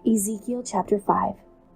Ezekiel chapter 5.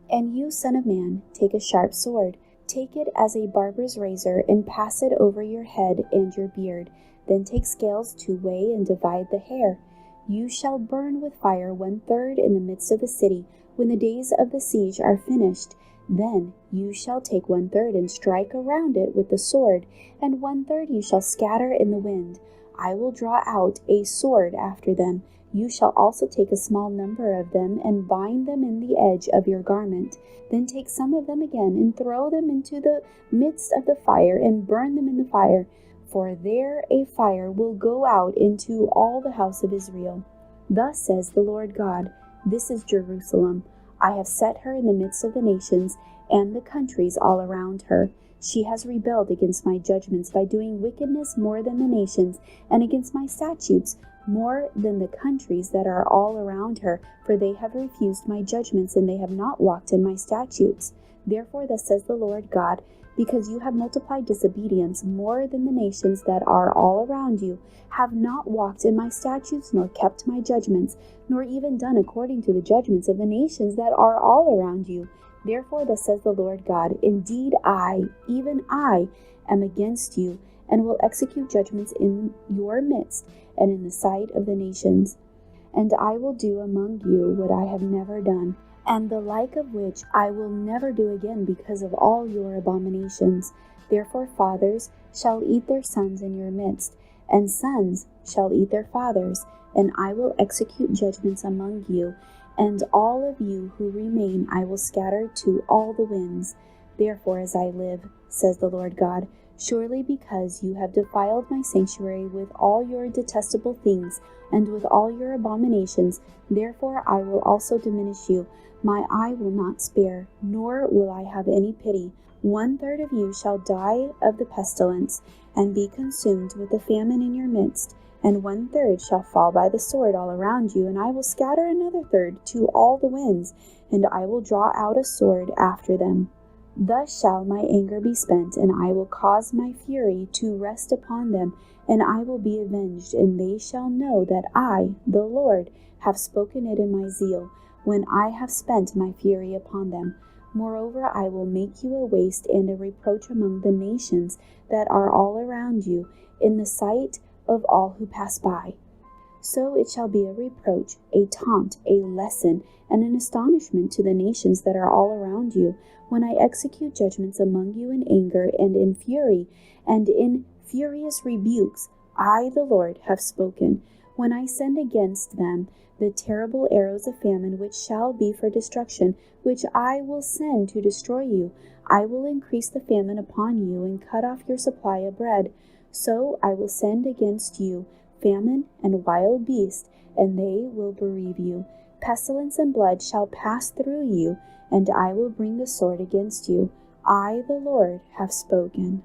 And you, son of man, take a sharp sword, take it as a barber's razor, and pass it over your head and your beard. Then take scales to weigh and divide the hair. You shall burn with fire 1/3 in the midst of the city, when the days of the siege are finished. Then you shall take 1/3 and strike around it with the sword, and 1/3 you shall scatter in the wind. I will draw out a sword after them. You shall also take a small number of them and bind them in the edge of your garment. Then take some of them again and throw them into the midst of the fire and burn them in the fire. For there a fire will go out into all the house of Israel. Thus says the Lord God, this is Jerusalem. I have set her in the midst of the nations and the countries all around her. She has rebelled against my judgments by doing wickedness more than the nations, and against my statutes more than the countries that are all around her, for they have refused my judgments, and they have not walked in my statutes. Therefore thus says the Lord God, because you have multiplied disobedience more than the nations that are all around you, have not walked in my statutes, nor kept my judgments, nor even done according to the judgments of the nations that are all around you. Therefore thus says the Lord God, indeed I, even I, am against you, and will execute judgments in your midst and in the sight of the nations. And I will do among you what I have never done, and the like of which I will never do again because of all your abominations. Therefore fathers shall eat their sons in your midst, and sons shall eat their fathers, and I will execute judgments among you, and all of you who remain I will scatter to all the winds. Therefore as I live, says the Lord God, surely because you have defiled my sanctuary with all your detestable things, and with all your abominations, therefore I will also diminish you. My eye will not spare, nor will I have any pity. 1/3 of you shall die of the pestilence, and be consumed with the famine in your midst, and 1/3 shall fall by the sword all around you, and I will scatter another third to all the winds, and I will draw out a sword after them. Thus shall my anger be spent, and I will cause my fury to rest upon them, and I will be avenged, and they shall know that I, the Lord, have spoken it in my zeal, when I have spent my fury upon them. Moreover, I will make you a waste and a reproach among the nations that are all around you, in the sight of all who pass by. So it shall be a reproach, a taunt, a lesson, and an astonishment to the nations that are all around you, when I execute judgments among you in anger and in fury, and in furious rebukes. I, the Lord, have spoken, when I send against them the terrible arrows of famine, which shall be for destruction, which I will send to destroy you. I will increase the famine upon you, and cut off your supply of bread. So I will send against you famine and wild beasts, and they will bereave you. Pestilence and blood shall pass through you, and I will bring the sword against you. I, the Lord, have spoken.